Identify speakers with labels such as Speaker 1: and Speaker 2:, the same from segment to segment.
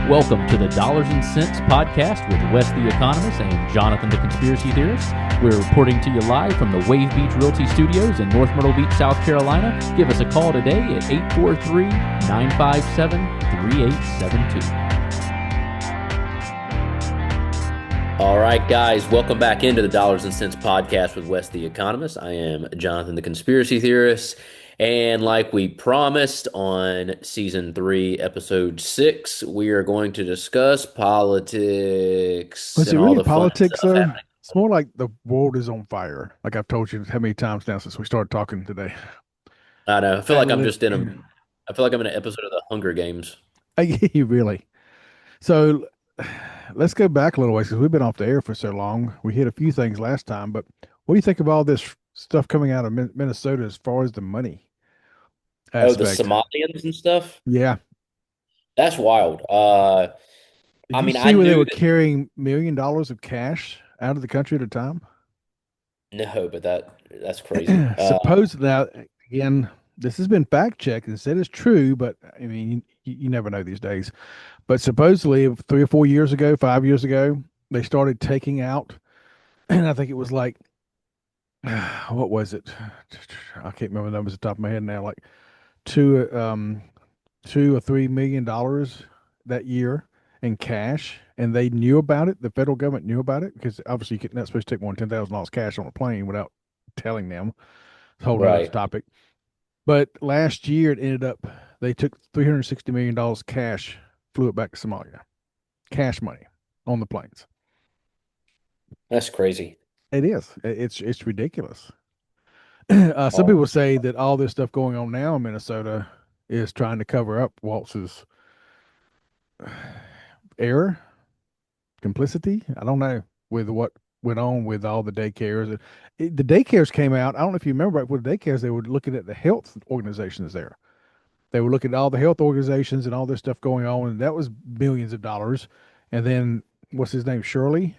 Speaker 1: Welcome to the Dollars and Cents podcast with Wes the Economist and Jonathan the Conspiracy Theorist. We're reporting to you live from the Wave Beach Realty Studios in North Myrtle Beach, South Carolina. Give us a call today at 843-957-3872. All right, guys, welcome back into the Dollars and Cents podcast with Wes the Economist. I am Jonathan the Conspiracy Theorist. And like we promised on season 3, episode 6, we are going to discuss politics
Speaker 2: Was it
Speaker 1: and all
Speaker 2: really
Speaker 1: the fun
Speaker 2: politics,
Speaker 1: stuff
Speaker 2: though?
Speaker 1: happening.
Speaker 2: It's more like the world is on fire. Like I've told you how many times now since we started talking today.
Speaker 1: I know.
Speaker 2: I lit-
Speaker 1: I feel like I'm in an episode of the Hunger Games.
Speaker 2: You really. So let's go back a little ways because we've been off the air for so long. We hit a few things last time, but what do you think of all this stuff coming out of Minnesota as far as the money
Speaker 1: Oh, the
Speaker 2: aspect?
Speaker 1: Somalians and stuff?
Speaker 2: Yeah.
Speaker 1: That's wild.
Speaker 2: Did
Speaker 1: I
Speaker 2: you
Speaker 1: mean, I
Speaker 2: see where they
Speaker 1: knew
Speaker 2: were
Speaker 1: that.
Speaker 2: carrying $1 million of cash out of the country at a time?
Speaker 1: No, but that's crazy.
Speaker 2: Suppose now, again, this has been fact checked and said it's true, but I mean, you never know these days. But supposedly, 3 or 4 years ago, 5 years ago, they started taking out, and I think it was like, what was it? I can't remember the numbers at the top of my head now. Like two, $2 or $3 million that year in cash, and they knew about it. The federal government knew about it because obviously you're not supposed to take more than $10,000 cash on a plane without telling them. It's a whole other
Speaker 1: Right.
Speaker 2: topic. But last year it ended up they took $360 million cash, flew it back to Somalia. Cash money on the planes.
Speaker 1: That's crazy.
Speaker 2: It is. It's ridiculous. Some
Speaker 1: Oh,
Speaker 2: people say that all this stuff going on now in Minnesota is trying to cover up Waltz's error, complicity. I don't know with what went on with all the daycares. The daycares came out. I don't know if you remember right with the daycares, they were looking at the health organizations there. They were looking at all the health organizations and all this stuff going on, and that was millions of dollars. And then what's his name? Shirley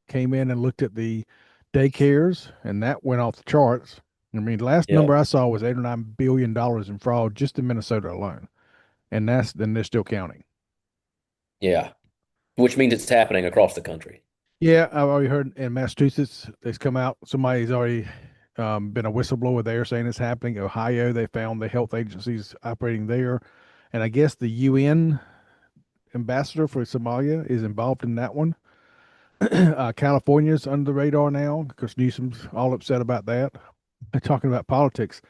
Speaker 2: came in and looked at the daycares, and that went off the charts. I mean, the last
Speaker 1: yeah.
Speaker 2: number I saw was $8 or $9 billion in fraud just in Minnesota alone, and then they're still counting.
Speaker 1: Yeah. Which means it's happening across the country.
Speaker 2: Yeah, I've already heard in Massachusetts it's come out. Somebody's already been a whistleblower there saying it's happening. Ohio, they found the health agencies operating there, and I guess the UN ambassador for Somalia is involved in that one. California's under the radar now because Newsom's all upset about that. They're talking about politics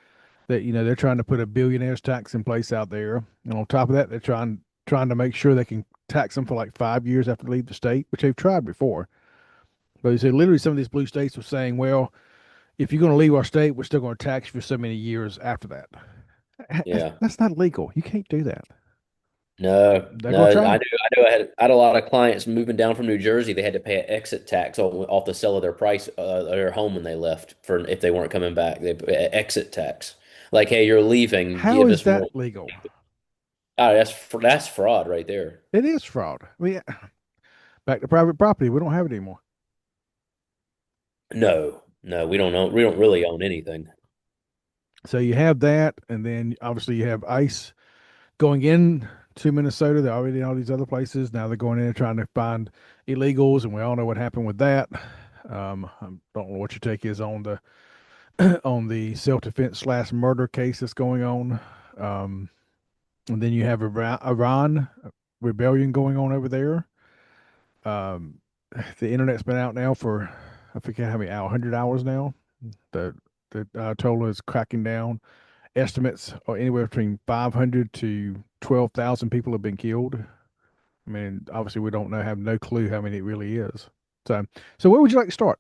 Speaker 2: that they're trying to put a billionaires tax in place out there, and on top of that, they're trying to make sure they can tax them for like 5 years after they leave the state, which they've tried before. But they said literally some of these blue states were saying, well, if you're going to leave our state, we're still going to tax you for so many years after that.
Speaker 1: Yeah.
Speaker 2: That's not legal. You can't do that.
Speaker 1: No,
Speaker 2: They're
Speaker 1: no,
Speaker 2: going to try.
Speaker 1: I had a lot of clients moving down from New Jersey. They had to pay an exit tax off the sale of their home when they left for if they weren't coming back. They pay an exit tax. Like, hey, you're leaving,
Speaker 2: How
Speaker 1: give
Speaker 2: is
Speaker 1: us
Speaker 2: that
Speaker 1: more.
Speaker 2: legal?
Speaker 1: Ah, that's fraud right there.
Speaker 2: It is fraud. I mean, back to private property. We don't have it anymore.
Speaker 1: No, no, we don't really own anything.
Speaker 2: So you have that, and then obviously you have ICE going in to Minnesota. They're already in all these other places. Now they're going in and trying to find illegals, and we all know what happened with that. I don't know what your take is on the on the self defense slash murder case that's going on. Um, and then you have Iran rebellion going on over there. Um, the internet's been out now for I forget how many hours, 100 hours now. The the total is cracking down. Estimates are anywhere between 500 to 12,000 people have been killed. I mean, obviously, we don't know, have no clue how many it really is. So, so where would you like to start?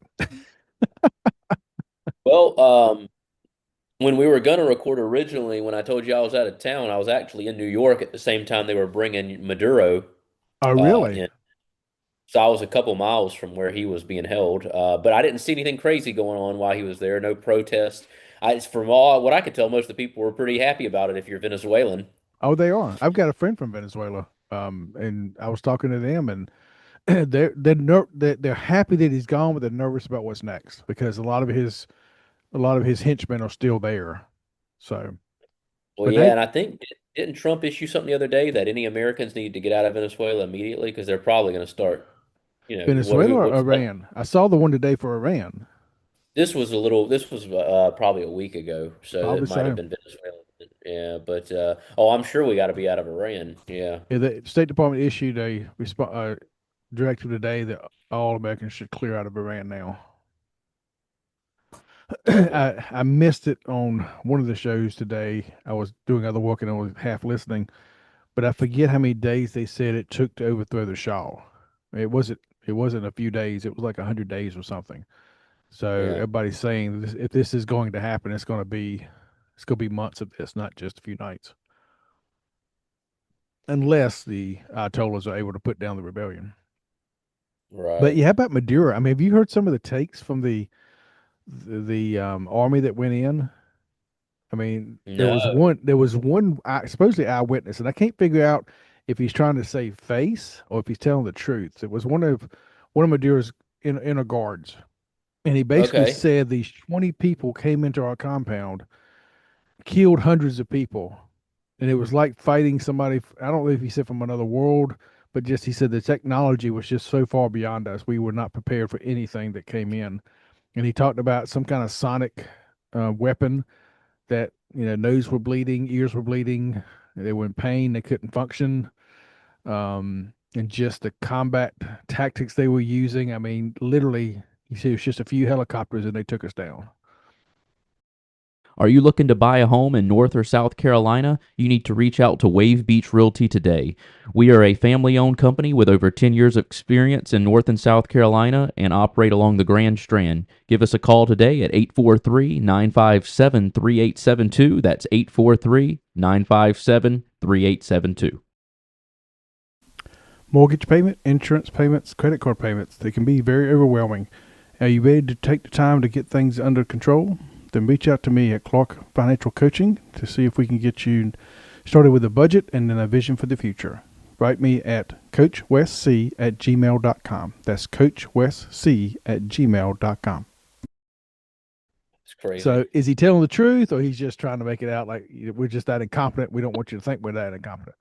Speaker 1: Well, when we were gonna record originally, when I told you I was out of town, I was actually in New York at the same time they were bringing Maduro
Speaker 2: Oh, really?
Speaker 1: in. So I was a couple miles from where he was being held, but I didn't see anything crazy going on while he was there. No protest. From all what I could tell, most of the people were pretty happy about it. If you're Venezuelan,
Speaker 2: Oh, they are. I've got a friend from Venezuela, and I was talking to them, and they're happy that he's gone, but they're nervous about what's next because a lot of his henchmen are still there. So,
Speaker 1: well,
Speaker 2: but
Speaker 1: yeah,
Speaker 2: they,
Speaker 1: and I think didn't Trump issue something the other day that any Americans need to get out of Venezuela immediately because they're probably going to start,
Speaker 2: Venezuela or
Speaker 1: what's that?
Speaker 2: Iran? I saw the one today for Iran.
Speaker 1: This was probably a week ago, so it
Speaker 2: Probably
Speaker 1: might have
Speaker 2: so.
Speaker 1: been Venezuela. Yeah, but I'm sure we got to be out of Iran. Yeah.
Speaker 2: Yeah, the State Department issued a directive today that all Americans should clear out of Iran now.
Speaker 1: Okay.
Speaker 2: I missed it on one of the shows today. I was doing other work and I was half listening, but I forget how many days they said it took to overthrow the Shah. It wasn't a few days. It was like 100 days or something. So
Speaker 1: Yeah.
Speaker 2: everybody's saying if this is going to happen, it's going to be months of this, not just a few nights, unless the Ayatollahs are able to put down the rebellion. But
Speaker 1: Right.
Speaker 2: yeah, how about Maduro? I mean, have you heard some of the takes from the army that went in? I mean, there
Speaker 1: No.
Speaker 2: was one supposedly eyewitness, and I can't figure out if he's trying to save face or if he's telling the truth. It was one of Maduro's inner guards, and he basically
Speaker 1: Okay.
Speaker 2: said these 20 people came into our compound, killed hundreds of people, and it was like fighting somebody. I don't know if he said from another world, but just he said the technology was just so far beyond us. We were not prepared for anything that came in, and he talked about some kind of sonic weapon that nose were bleeding, ears were bleeding, they were in pain, they couldn't function, and just the combat tactics they were using. I mean, literally, he said it was just a few helicopters and they took us down.
Speaker 3: Are you looking to buy a home in North or South Carolina? You need to reach out to Wave Beach Realty today. We are a family owned company with over 10 years of experience in North and South Carolina and operate along the Grand Strand. Give us a call today at 843 957 3872. That's 843 957 3872.
Speaker 2: Mortgage payment, insurance payments, credit card payments, they can be very overwhelming. Are you ready to take the time to get things under control? Then reach out to me at Clark Financial Coaching to see if we can get you started with a budget and then a vision for the future. Write me at coachwestc@gmail.com. That's coachwestc@gmail.com.
Speaker 1: It's crazy.
Speaker 2: So is he telling the truth or he's just trying to make it out like we're just that incompetent? We don't want you to think we're that incompetent.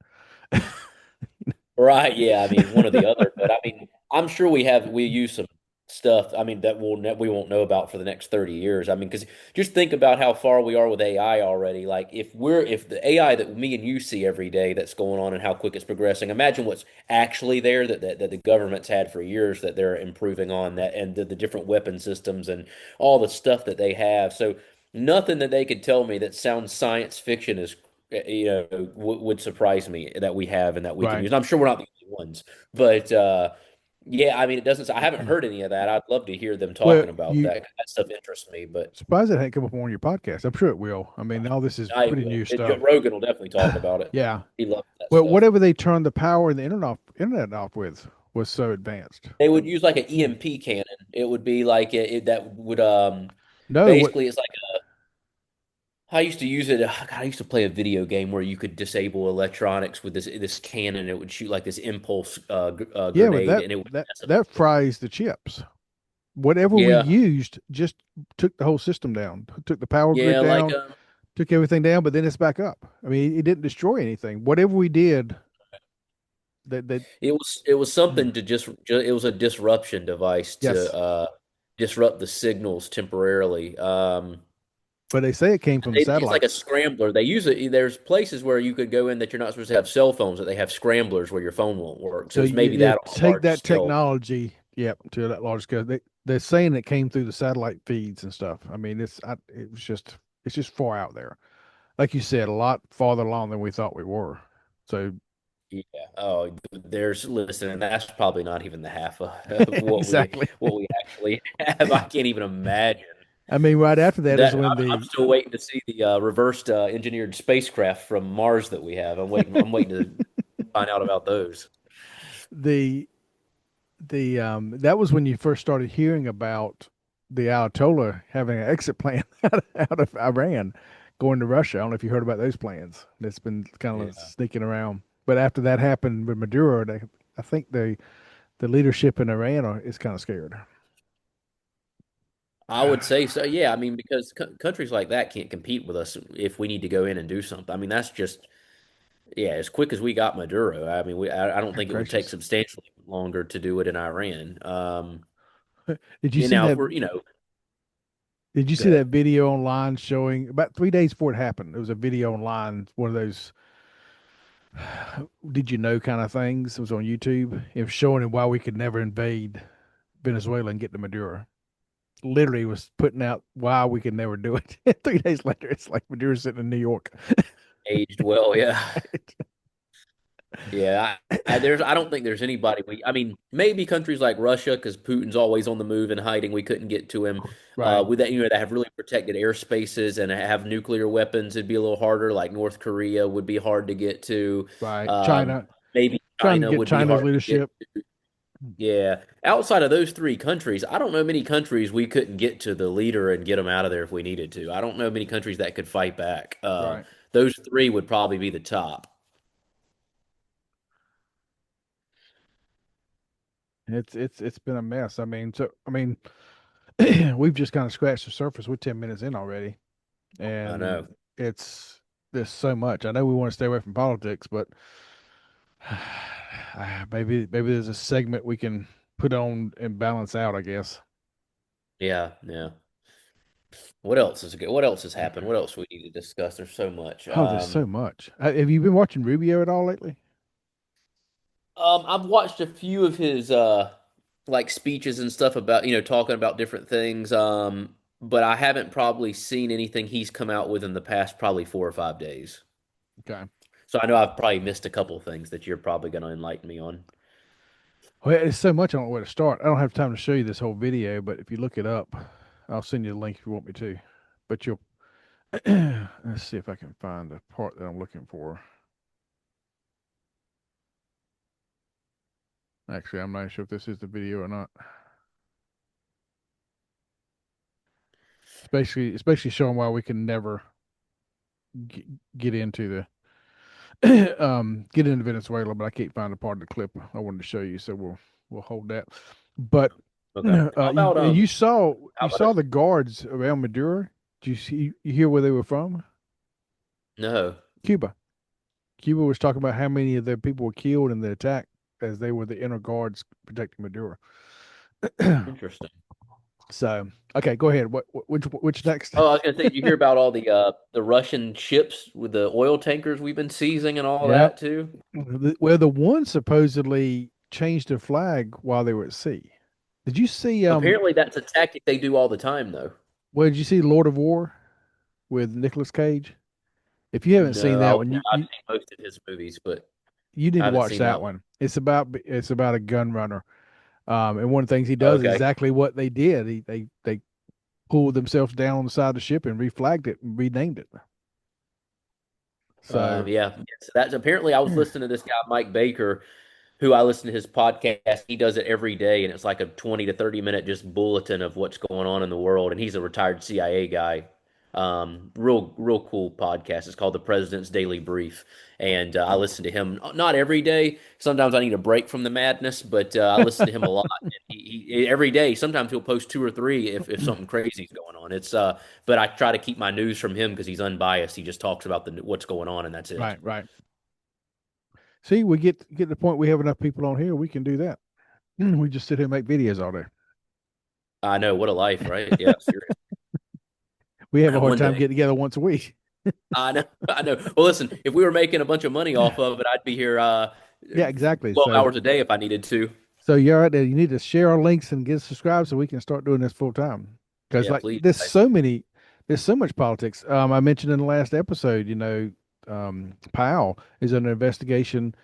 Speaker 1: Right. Yeah. I mean, one or the other. But I mean, I'm sure we use some stuff. I mean, that we won't know about for the next 30 years. I mean, because just think about how far we are with AI already. Like, if the AI that me and you see every day that's going on and how quick it's progressing, imagine what's actually there that the government's had for years that they're improving on that and the different weapon systems and all the stuff that they have. So nothing that they could tell me that sounds science fiction is would surprise me that we have and that we can
Speaker 2: Right.
Speaker 1: use. I'm sure we're not the only ones, but yeah, I mean, it doesn't. I haven't heard any of that. I'd love to hear them
Speaker 2: Well,
Speaker 1: talking about
Speaker 2: you
Speaker 1: that. 'Cause that stuff interests me, but
Speaker 2: surprised it hadn't come up on your podcast. I'm sure it will. I mean, all this is
Speaker 1: I
Speaker 2: pretty
Speaker 1: will.
Speaker 2: new stuff.
Speaker 1: Rogan will definitely talk about it.
Speaker 2: Yeah.
Speaker 1: He loves that
Speaker 2: Well,
Speaker 1: stuff.
Speaker 2: whatever they turned the power and the internet off with was so advanced.
Speaker 1: They would use like an EMP cannon. It would be like that would
Speaker 2: No, what?
Speaker 1: basically it's like I used to use it. God, I used to play a video game where you could disable electronics with this cannon. It would shoot like this impulse
Speaker 2: Yeah, but
Speaker 1: grenade,
Speaker 2: that
Speaker 1: and it would
Speaker 2: that
Speaker 1: decimate
Speaker 2: that
Speaker 1: things.
Speaker 2: fries the chips. Whatever we
Speaker 1: Yeah,
Speaker 2: used just took the whole system down. Took the power grid
Speaker 1: yeah, like
Speaker 2: down, took everything down, but then it's back up. I mean, it didn't destroy anything. Whatever we did, that
Speaker 1: it was something to just it was a disruption device to
Speaker 2: yes,
Speaker 1: disrupt the signals temporarily.
Speaker 2: but they say it came from the
Speaker 1: It's like a
Speaker 2: satellites.
Speaker 1: scrambler. They use it. There's places where you could go in that you're not supposed to have cell phones, that they have scramblers where your phone won't work. So
Speaker 2: So
Speaker 1: it's maybe
Speaker 2: you
Speaker 1: that on a
Speaker 2: take
Speaker 1: large
Speaker 2: that
Speaker 1: scale.
Speaker 2: technology, yep, to that large scale. They're saying it came through the satellite feeds and stuff. I mean, it's just far out there. Like you said, a lot farther along than we thought we were. So
Speaker 1: Yeah. Oh, listen, and that's probably not even the half of
Speaker 2: exactly.
Speaker 1: what we actually have. I can't even imagine
Speaker 2: I mean, right after that is
Speaker 1: that.
Speaker 2: when
Speaker 1: I'm
Speaker 2: the
Speaker 1: still waiting to see the reversed engineered spacecraft from Mars that we have. I'm waiting to find out about those.
Speaker 2: the that was when you first started hearing about the Ayatollah having an exit plan out of Iran, going to Russia. I don't know if you heard about those plans. That's been kind of
Speaker 1: Yeah.
Speaker 2: sneaking around. But after that happened with Maduro, I think the leadership in Iran is kind of scared.
Speaker 1: I would say so. Yeah, I mean, because countries like that can't compete with us if we need to go in and do something. I mean, that's just Yeah, as quick as we got Maduro, I mean, I don't think it would take
Speaker 2: Gracious.
Speaker 1: substantially longer to do it in Iran.
Speaker 2: Did you
Speaker 1: And
Speaker 2: see
Speaker 1: now if
Speaker 2: that?
Speaker 1: we're,
Speaker 2: Did you see
Speaker 1: good
Speaker 2: that video online showing about 3 days before it happened? There was a video online, one of those did you know kind of things. It was on YouTube. It was showing him why we could never invade Venezuela and get to Maduro. Literally was putting out why we could never do it. 3 days later, it's like Maduro's sitting in New York.
Speaker 1: aged well, yeah. Yeah, I don't think there's anybody I mean, maybe countries like Russia, because Putin's always on the move and hiding. We couldn't get to him.
Speaker 2: Right,
Speaker 1: With that, that have really protected airspaces and have nuclear weapons, it'd be a little harder. Like North Korea would be hard to get to.
Speaker 2: right.
Speaker 1: Um,
Speaker 2: China,
Speaker 1: maybe
Speaker 2: trying to
Speaker 1: China
Speaker 2: get
Speaker 1: would be
Speaker 2: China's
Speaker 1: hard to get.
Speaker 2: leadership.
Speaker 1: Yeah, outside of those three countries, I don't know many countries we couldn't get to the leader and get him out of there if we needed to. I don't know many countries that could fight back.
Speaker 2: Right.
Speaker 1: Those three would probably be the top.
Speaker 2: It's been a mess. I mean, we've just kind of scratched the surface. We're 10 minutes in already,
Speaker 1: I
Speaker 2: and
Speaker 1: know.
Speaker 2: it's there's so much. I know we want to stay away from politics, but maybe there's a segment we can put on and balance out, I guess.
Speaker 1: Yeah, yeah. What else is good? What else has happened? What else we need to discuss? There's so much.
Speaker 2: Oh, there's so much. Have you been watching Rubio at all lately?
Speaker 1: I've watched a few of his like speeches and stuff about, talking about different things. But I haven't probably seen anything he's come out with in the past probably 4 or 5 days.
Speaker 2: Okay.
Speaker 1: So I know I've probably missed a couple of things that you're probably going to enlighten me on.
Speaker 2: Well, it's so much I don't know where to start. I don't have time to show you this whole video, but if you look it up, I'll send you the link if you want me to. But you'll let's see if I can find the part that I'm looking for. Actually, I'm not sure if this is the video or not. It's basically showing why we can never get, get into the get into Venezuela, but I can't find the part of the clip I wanted to show you, so we'll hold that. But
Speaker 1: Okay. How
Speaker 2: you
Speaker 1: about
Speaker 2: you saw
Speaker 1: how
Speaker 2: you
Speaker 1: about
Speaker 2: saw the guards around Maduro. Did you hear where they were from?
Speaker 1: no?
Speaker 2: Cuba. Cuba was talking about how many of their people were killed in the attack as they were the inner guards protecting Maduro.
Speaker 1: Interesting.
Speaker 2: So okay, go ahead. Which next?
Speaker 1: Oh, I was gonna say, did you hear about all the Russian ships with the oil tankers we've been seizing and all
Speaker 2: Yep.
Speaker 1: that too?
Speaker 2: Well, the one supposedly changed their flag while they were at sea. Did you see
Speaker 1: Apparently, that's a tactic they do all the time, though.
Speaker 2: well, did you see Lord of War with Nicolas Cage? If you haven't seen
Speaker 1: No,
Speaker 2: that one,
Speaker 1: I've seen most of his movies, but
Speaker 2: you need
Speaker 1: I
Speaker 2: to
Speaker 1: haven't
Speaker 2: watch
Speaker 1: seen
Speaker 2: that
Speaker 1: that one.
Speaker 2: one. It's about a gun runner. And one of the things he does is
Speaker 1: Okay.
Speaker 2: exactly what they did. They pulled themselves down on the side of the ship and reflagged it and renamed it. So
Speaker 1: Yeah. So that's apparently I was listening to this guy, Mike Baker, who I listen to his podcast. He does it every day, and it's like a 20 to 30 minute just bulletin of what's going on in the world. And he's a retired CIA guy. Real cool podcast. It's called The President's Daily Brief, and I listen to him not every day. Sometimes I need a break from the madness, but I listen to him a lot. And every day, sometimes he'll post two or three if something crazy is going on. But I try to keep my news from him because he's unbiased. He just talks about what's going on, and that's it.
Speaker 2: right, right. See, we get to the point we have enough people on here, we can do that. We just sit here and make videos all
Speaker 1: I know, what a life, right? Yeah, seriously.
Speaker 2: we have a hard
Speaker 1: One
Speaker 2: time
Speaker 1: day.
Speaker 2: getting together once a week.
Speaker 1: I know, I know. Well, listen, if we were making a bunch of money off of it, I'd be here
Speaker 2: Yeah, exactly.
Speaker 1: 12
Speaker 2: So
Speaker 1: hours a day if I needed to.
Speaker 2: you're right there. You need to share our links and get subscribed so we can start doing this full time. Because
Speaker 1: Yeah,
Speaker 2: like
Speaker 1: please.
Speaker 2: there's so much politics. I mentioned in the last episode, Powell is under investigation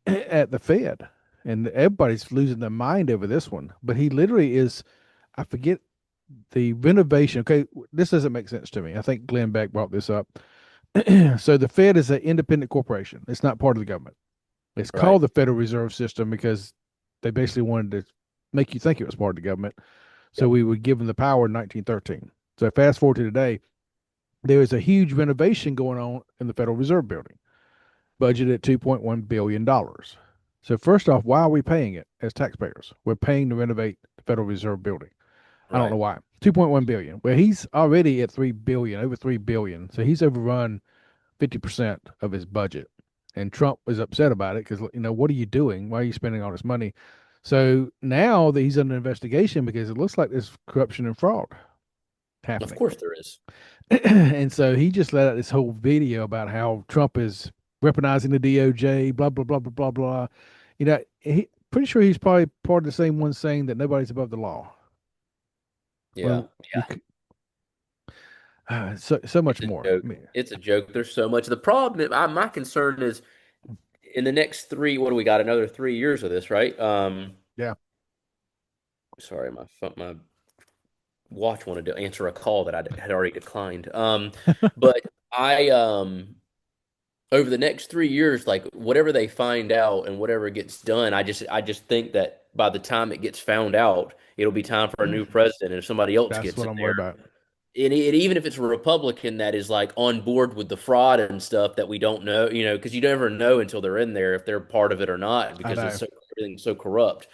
Speaker 2: at the Fed, and everybody's losing their mind over this one. But he literally is. I forget the renovation. Okay, this doesn't make sense to me. I think Glenn Beck brought this up. So the Fed is an independent corporation. It's not part of the government. It's
Speaker 1: Right.
Speaker 2: called the Federal Reserve System because they basically wanted to make you think it was part of the government. So
Speaker 1: Yep.
Speaker 2: we would give them the power in 1913. So fast forward to today, there is a huge renovation going on in the Federal Reserve Building, budgeted at $2.1 billion. So first off, why are we paying it as taxpayers? We're paying to renovate the Federal Reserve Building. I don't know
Speaker 1: Right.
Speaker 2: why. 2.1 billion. Well, he's already at 3 billion, over 3 billion. So he's overrun 50% of his budget. and Trump is upset about it because what are you doing? Why are you spending all this money? So now that he's under investigation because it looks like there's corruption and fraud
Speaker 1: Of
Speaker 2: happening.
Speaker 1: course there is.
Speaker 2: And so he just let out this whole video about how Trump is weaponizing the DOJ, blah blah blah blah blah blah. He pretty sure he's probably part of the same one saying that nobody's above the law.
Speaker 1: Yeah.
Speaker 2: Well,
Speaker 1: Yeah.
Speaker 2: so much
Speaker 1: It's a
Speaker 2: more.
Speaker 1: joke. It's a joke. There's so much. The problem, my concern is in the next three, what do we got? Another 3 years of this, right?
Speaker 2: Yeah,
Speaker 1: Sorry, my watch wanted to answer a call that I had already declined. But I over the next 3 years, like whatever they find out and whatever gets done, I just think that by the time it gets found out, it'll be time for a new president, and if somebody else
Speaker 2: that's
Speaker 1: gets
Speaker 2: what
Speaker 1: in
Speaker 2: I'm
Speaker 1: there,
Speaker 2: worried about.
Speaker 1: even if it's a Republican that is like on board with the fraud and stuff that we don't know, because you never know until they're in there if they're part of it or not,
Speaker 2: I
Speaker 1: because
Speaker 2: know.
Speaker 1: everything's so corrupt.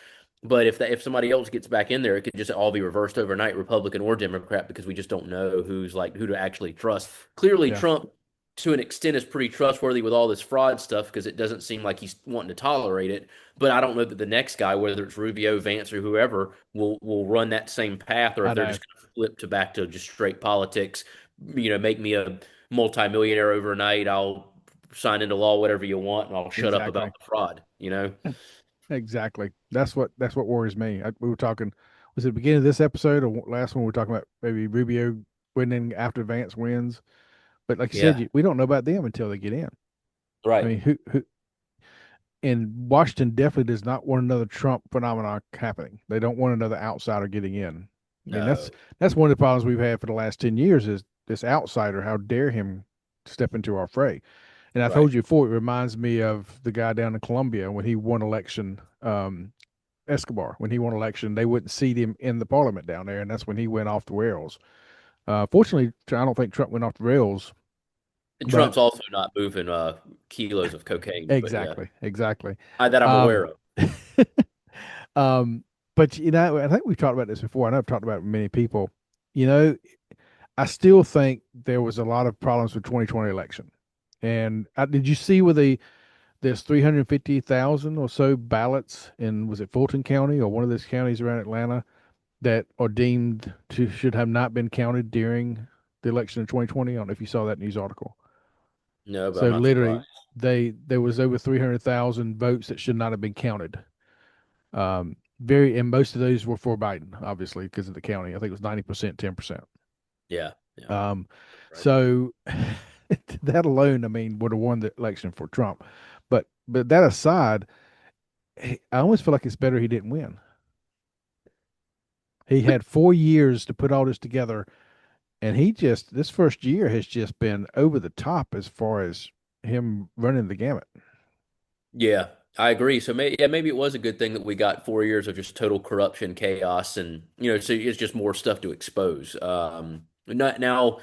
Speaker 1: But if somebody else gets back in there, it could just all be reversed overnight, Republican or Democrat, because we just don't know who to actually trust. Clearly,
Speaker 2: Yeah,
Speaker 1: Trump, to an extent, is pretty trustworthy with all this fraud stuff because it doesn't seem like he's wanting to tolerate it. But I don't know that the next guy, whether it's Rubio, Vance, or whoever, will run that same path, or
Speaker 2: I
Speaker 1: if they're
Speaker 2: know.
Speaker 1: just going to flip to back to just straight politics. Make me a multimillionaire overnight. I'll sign into law whatever you want, and I'll shut up about
Speaker 2: Exactly.
Speaker 1: the fraud.
Speaker 2: Exactly. That's what worries me. We were talking. Was it the beginning of this episode or last one? We were talking about maybe Rubio winning after Vance wins. But like you said,
Speaker 1: Yeah,
Speaker 2: we don't know about them until they get in. I
Speaker 1: right.
Speaker 2: mean, who and Washington definitely does not want another Trump phenomenon happening. They don't want another outsider getting in. I mean, that's
Speaker 1: No,
Speaker 2: that's one of the problems we've had for the last 10 years is this outsider. How dare him step into our fray? And I
Speaker 1: right.
Speaker 2: told you before, it reminds me of the guy down in Colombia when he won election. Escobar, when he won election, they wouldn't seat him in the parliament down there, and that's when he went off the rails. Fortunately, I don't think Trump went off the rails,
Speaker 1: And
Speaker 2: but
Speaker 1: Trump's also not moving kilos of cocaine, but yeah,
Speaker 2: exactly.
Speaker 1: that I'm
Speaker 2: Um,
Speaker 1: aware of.
Speaker 2: um, but I think we've talked about this before. I know I've talked about it with many people. You know, I still think there was a lot of problems with 2020 election. And did you see where there's 350,000 or so ballots in was it Fulton County or one of those counties around Atlanta that are deemed to should have not been counted during the election of 2020. I don't know if you saw that news article.
Speaker 1: No, but I'm
Speaker 2: So
Speaker 1: not surprised.
Speaker 2: literally, there was over 300,000 votes that should not have been counted. And most of those were for Biden, obviously, because of the county. I think it was 90%, 10%.
Speaker 1: Yeah, yeah,
Speaker 2: Um,
Speaker 1: right.
Speaker 2: so that alone, I mean, would have won the election for Trump. But that aside, I almost feel like it's better he didn't win. He had 4 years to put all this together. And this first year has just been over the top as far as him running the gamut.
Speaker 1: Yeah, I agree. So maybe it was a good thing that we got 4 years of just total corruption, chaos, and so it's just more stuff to expose. Now,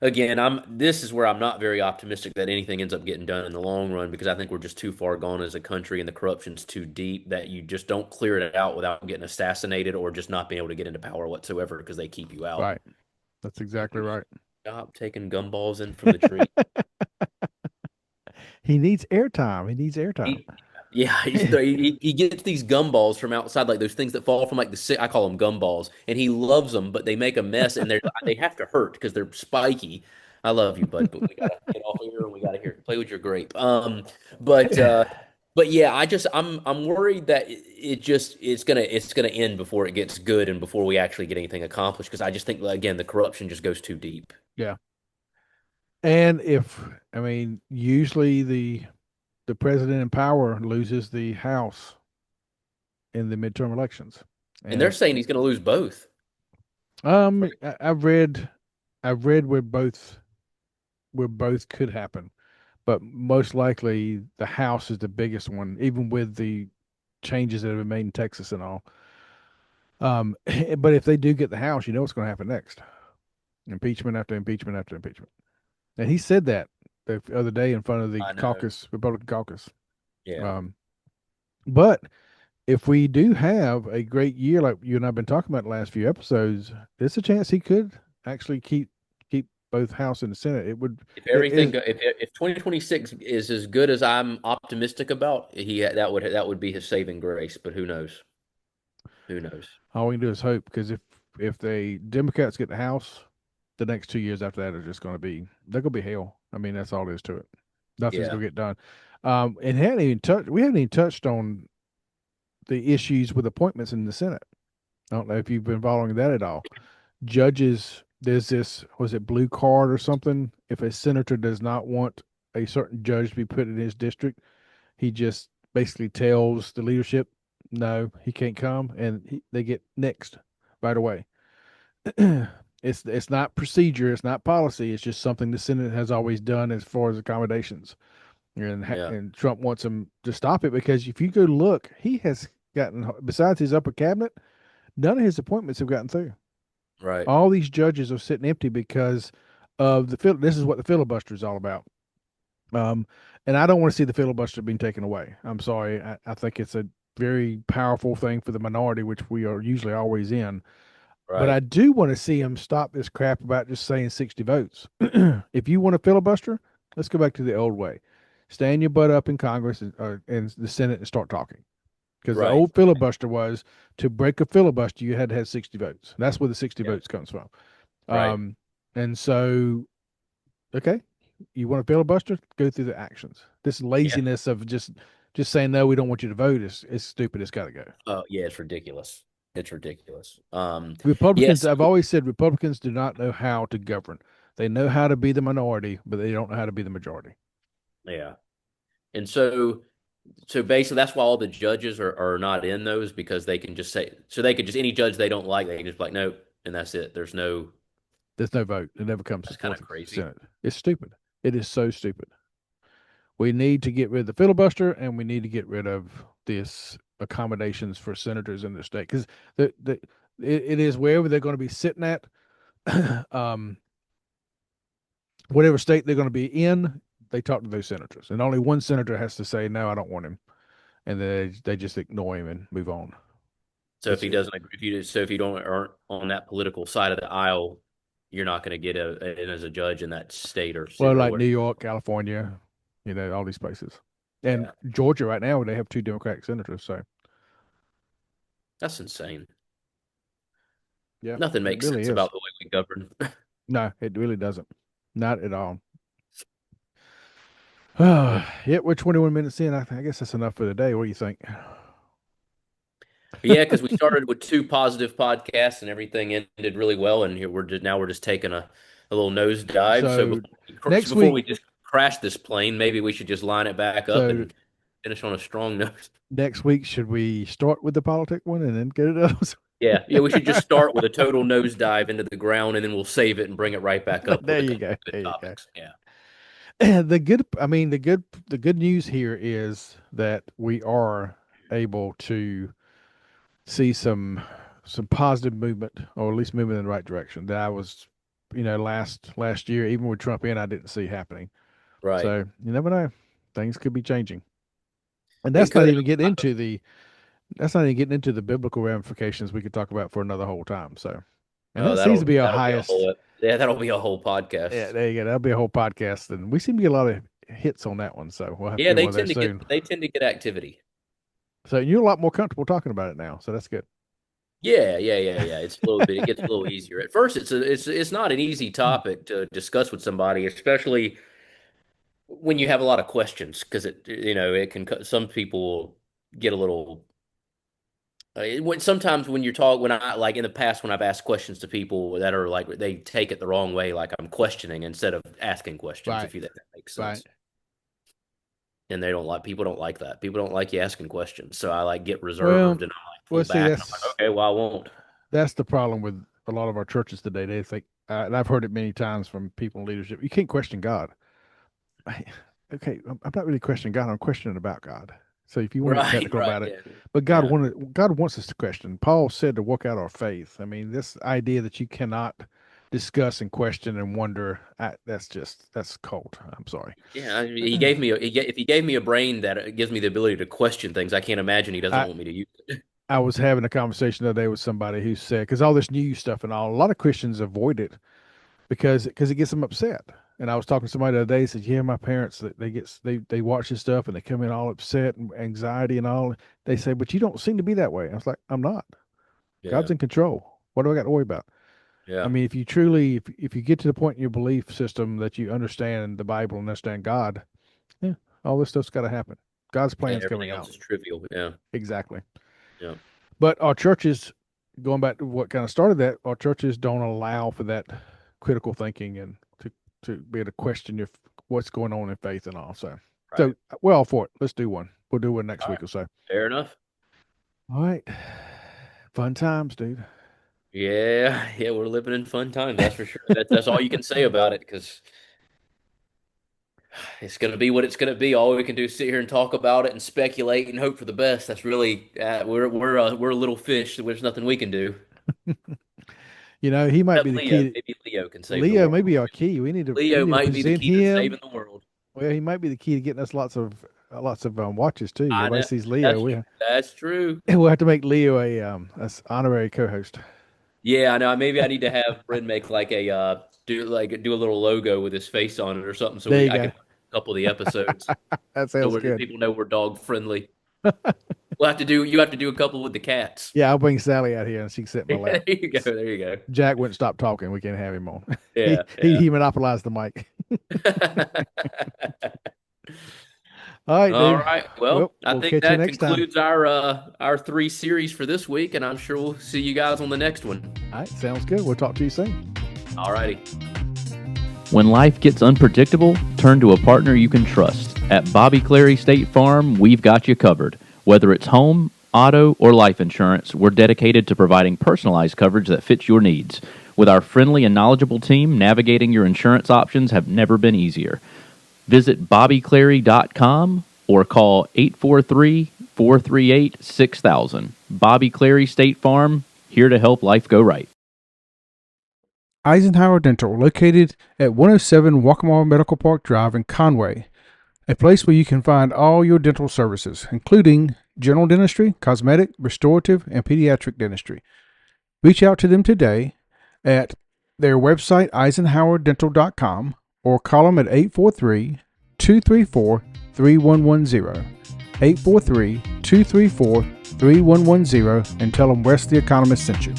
Speaker 1: again, this is where I'm not very optimistic that anything ends up getting done in the long run because I think we're just too far gone as a country and the corruption's too deep that you just don't clear it out without getting assassinated or just not being able to get into power whatsoever because they keep you out.
Speaker 2: Right. That's exactly right.
Speaker 1: Stop taking gumballs in from the tree.
Speaker 2: He needs airtime. He needs airtime.
Speaker 1: He, yeah, he gets these gumballs from outside, like those things that fall from like I call them gumballs, and he loves them, but they make a mess and they have to hurt because they're spiky. I love you, bud, but we gotta get off of here and we gotta play with your grape. But but yeah, I'm worried that it's gonna end before it gets good and before we actually get anything accomplished because I just think again the corruption just goes too deep.
Speaker 2: Yeah. And I mean, usually the president in power loses the House in the midterm elections.
Speaker 1: And they're
Speaker 2: And
Speaker 1: saying he's gonna lose both.
Speaker 2: I've read where both could happen, but most likely the House is the biggest one, even with the changes that have been made in Texas and all. But if they do get the House, you know what's going to happen next: impeachment after impeachment after impeachment. And he said that the other day in front of the
Speaker 1: I know.
Speaker 2: caucus, Republican caucus.
Speaker 1: Yeah.
Speaker 2: Um, but if we do have a great year, like you and I've been talking about the last few episodes, there's a chance he could actually keep both House and the Senate, it would
Speaker 1: If
Speaker 2: it
Speaker 1: everything
Speaker 2: is
Speaker 1: go, if 2026 is as good as I'm optimistic about, that would be his saving grace. But who knows? Who knows?
Speaker 2: all we can do is hope because if the Democrats get the House, the next 2 years after that are just going to be they're going to be hell. I mean, that's all there is to it. Nothing's
Speaker 1: Yeah.
Speaker 2: going to get done. And we haven't even touched on the issues with appointments in the Senate. I don't know if you've been following that at all. Judges, there's this, was it blue card or something? If a senator does not want a certain judge to be put in his district, he just basically tells the leadership, no, he can't come, and they get nixed right away. It's not procedure, it's not policy. It's just something the Senate has always done as far as accommodations,
Speaker 1: Yeah.
Speaker 2: and Trump wants him to stop it because if you go look, he has gotten besides his upper cabinet, none of his appointments have gotten through.
Speaker 1: Right.
Speaker 2: All these judges are sitting empty because of this is what the filibuster is all about. Um, and I don't want to see the filibuster being taken away. I'm sorry. I think it's a very powerful thing for the minority, which we are usually always in. But I
Speaker 1: Right.
Speaker 2: do want to see him stop this crap about just saying 60 votes. If you want a filibuster, let's go back to the old way. Stand your butt up in Congress and the Senate and start talking. Because the
Speaker 1: Right.
Speaker 2: old filibuster was to break a filibuster, you had to have 60 votes. That's where the 60
Speaker 1: Yeah.
Speaker 2: votes comes from.
Speaker 1: Right.
Speaker 2: And so, okay, you want a filibuster? Go through the actions. This
Speaker 1: Yeah.
Speaker 2: laziness of just saying no, we don't want you to vote is stupid. It's got to go.
Speaker 1: Oh, yeah. It's ridiculous. It's ridiculous.
Speaker 2: Republicans,
Speaker 1: Yes.
Speaker 2: I've always said Republicans do not know how to govern. They know how to be the minority, but they don't know how to be the majority.
Speaker 1: Yeah. And so basically that's why all the judges are not in those because they can just say so they could just any judge they don't like they can just be like nope and that's it. There's no
Speaker 2: There's no vote. It never comes to
Speaker 1: that's
Speaker 2: the
Speaker 1: kind
Speaker 2: fourth
Speaker 1: of crazy.
Speaker 2: Senate. It's stupid. It is so stupid. We need to get rid of the filibuster, and we need to get rid of this accommodations for senators in the state because it is wherever they're going to be sitting at, um, whatever state they're going to be in. They talk to those senators, and only one senator has to say no, I don't want him, and then they just ignore him and move on.
Speaker 1: So if
Speaker 2: It's
Speaker 1: he doesn't agree, if you don't aren't on that political side of the aisle, you're not going to get in as a judge in that state or
Speaker 2: well,
Speaker 1: or
Speaker 2: like New
Speaker 1: whatever.
Speaker 2: York, California, all these places, and
Speaker 1: Yeah,
Speaker 2: Georgia right now they have two Democratic senators. So
Speaker 1: that's insane.
Speaker 2: yeah,
Speaker 1: Nothing
Speaker 2: it
Speaker 1: makes
Speaker 2: really
Speaker 1: sense
Speaker 2: is.
Speaker 1: about the way we govern.
Speaker 2: No, it really doesn't. Not at all.
Speaker 1: Yeah.
Speaker 2: Yeah, we're 21 minutes in. I guess that's enough for the day. What do you think?
Speaker 1: Yeah, because we started with two positive podcasts and everything ended really well, and here we're just taking a little nosedive. So
Speaker 2: So
Speaker 1: so
Speaker 2: next
Speaker 1: before
Speaker 2: week,
Speaker 1: we just crash this plane, maybe we should just line it back up
Speaker 2: so
Speaker 1: and finish on a strong note.
Speaker 2: next week, should we start with the politic one and then get it up?
Speaker 1: Yeah, yeah, we should just start with a total nosedive into the ground, and then we'll save it and bring it right back up with
Speaker 2: There
Speaker 1: a
Speaker 2: you
Speaker 1: couple
Speaker 2: go.
Speaker 1: of good
Speaker 2: There you go.
Speaker 1: topics. Yeah,
Speaker 2: The good news here is that we are able to see some positive movement, or at least movement in the right direction. That I was, last year, even with Trump in, I didn't see happening.
Speaker 1: right.
Speaker 2: So you never know, things could be changing, and
Speaker 1: It could.
Speaker 2: that's not even getting into the biblical ramifications we could talk about for another whole time. So, and
Speaker 1: Oh,
Speaker 2: that seems to be our
Speaker 1: that'll be a
Speaker 2: highest.
Speaker 1: whole yeah, that'll be a whole
Speaker 2: Yeah,
Speaker 1: podcast.
Speaker 2: there you go. That'll be a whole podcast, and we seem to get a lot of hits on that one. So we'll have to
Speaker 1: Yeah,
Speaker 2: do one of those soon.
Speaker 1: they tend to get activity.
Speaker 2: So you're a lot more comfortable talking about it now. So that's good.
Speaker 1: Yeah, yeah, yeah, yeah. It's a little bit. It gets a little easier. At first, it's not an easy topic to discuss with somebody, especially when you have a lot of questions, because it can some people get a little. Sometimes when you're talking when I like in the past when I've asked questions to people that are like they take it the wrong way, like I'm questioning instead of asking questions,
Speaker 2: Right,
Speaker 1: if that makes
Speaker 2: right.
Speaker 1: sense. And they don't like people don't like that. People don't like you asking questions, so I like get
Speaker 2: Well,
Speaker 1: reserved and I like
Speaker 2: well,
Speaker 1: pull
Speaker 2: see,
Speaker 1: back and I'm like, okay, well I won't.
Speaker 2: that's the problem with a lot of our churches today. They think, and I've heard it many times from people in leadership, you can't question God. Okay, I'm not really questioning God. I'm questioning about God. So if you want to get
Speaker 1: Right,
Speaker 2: technical
Speaker 1: right,
Speaker 2: about it,
Speaker 1: yeah,
Speaker 2: but
Speaker 1: yeah.
Speaker 2: God wants us to question. Paul said to work out our faith. I mean, this idea that you cannot discuss and question and wonder, that's cold. I'm sorry.
Speaker 1: Yeah, he gave me if he gave me a brain that gives me the ability to question things, I can't imagine he doesn't
Speaker 2: I
Speaker 1: want me to use it.
Speaker 2: I was having a conversation the other day with somebody who said, because all this new stuff and all, a lot of Christians avoid it because it gets them upset. And I was talking to somebody the other day, said, yeah, my parents, they watch this stuff and they come in all upset and anxiety and all. They say, but you don't seem to be that way. I was like, I'm not.
Speaker 1: Yeah.
Speaker 2: God's in control. What do I got to worry about? I
Speaker 1: Yeah.
Speaker 2: mean, if you truly, if you get to the point in your belief system that you understand the Bible and understand God, yeah, all this stuff's got to happen. God's
Speaker 1: And
Speaker 2: plan's
Speaker 1: everything
Speaker 2: coming
Speaker 1: else
Speaker 2: out.
Speaker 1: is trivial. Yeah.
Speaker 2: Exactly.
Speaker 1: Yeah.
Speaker 2: But our churches, going back to what kind of started that, our churches don't allow for that critical thinking and to be able to question your what's going on in faith and all. So
Speaker 1: Right.
Speaker 2: we're all for it. Let's do one. We'll do one next
Speaker 1: All right.
Speaker 2: week or so.
Speaker 1: Fair enough.
Speaker 2: All right. Fun times, dude.
Speaker 1: Yeah. Yeah. We're living in fun times. That's for sure. That's all you can say about it because it's going to be what it's going to be. All we can do is sit here and talk about it and speculate and hope for the best. That's really we're a little fish. There's nothing we can do.
Speaker 2: You know, he might be
Speaker 1: Except
Speaker 2: the
Speaker 1: Leo.
Speaker 2: key.
Speaker 1: Maybe Leo can save the
Speaker 2: Leo
Speaker 1: world.
Speaker 2: may be our key. We
Speaker 1: Leo
Speaker 2: need to
Speaker 1: might be the
Speaker 2: present
Speaker 1: key to
Speaker 2: him.
Speaker 1: saving the world.
Speaker 2: Well, he might be the key to getting us lots of watches too.
Speaker 1: I
Speaker 2: Everybody
Speaker 1: know.
Speaker 2: sees Leo.
Speaker 1: That's that's true.
Speaker 2: We'll have to make Leo a honorary co-host.
Speaker 1: Yeah, I know. Maybe I need to have Bryn make like a do a little logo with his face on it or something, so
Speaker 2: There you
Speaker 1: I can
Speaker 2: go.
Speaker 1: put a couple of the episodes
Speaker 2: That
Speaker 1: so
Speaker 2: sounds good.
Speaker 1: people know we're dog friendly. We'll have to do you have to do a couple with the cats.
Speaker 2: Yeah, I'll bring Sally out here and she can sit in my
Speaker 1: There
Speaker 2: lap.
Speaker 1: you go. There you go.
Speaker 2: Jack wouldn't stop talking. We can't have him on.
Speaker 1: Yeah,
Speaker 2: He monopolized the mic.
Speaker 1: yeah.
Speaker 2: All right,
Speaker 1: All
Speaker 2: dude.
Speaker 1: right. Well,
Speaker 2: Well,
Speaker 1: I
Speaker 2: we'll
Speaker 1: think
Speaker 2: catch you
Speaker 1: that
Speaker 2: next time.
Speaker 1: concludes our 3 series for this week, and I'm sure we'll see you guys on the next one.
Speaker 2: All right, sounds good. We'll talk to you soon.
Speaker 1: All righty.
Speaker 3: When life gets unpredictable, turn to a partner you can trust. At Bobby Clary State Farm, we've got you covered. Whether it's home, auto, or life insurance, we're dedicated to providing personalized coverage that fits your needs. With our friendly and knowledgeable team, navigating your insurance options have never been easier. Visit bobbyclary.com or call 843-438-6000. Bobby Clary State Farm, here to help life go right.
Speaker 2: Eisenhower Dental, located at 107 Waccamaw Medical Park Drive in Conway, a place where you can find all your dental services, including general dentistry, cosmetic, restorative, and pediatric dentistry. Reach out to them today at their website, eisenhowerdental.com, or call them at 843-234-3110. 843-234-3110 and tell them Wes the Economist sent you.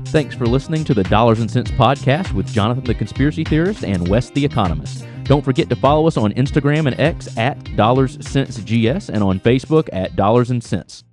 Speaker 3: Thanks for listening to the Dollars and Cents Podcast with Jonathan the Conspiracy Theorist and Wes the Economist. Don't forget to follow us on Instagram and X at DollarsCentsGS and on Facebook at Dollars and Cents.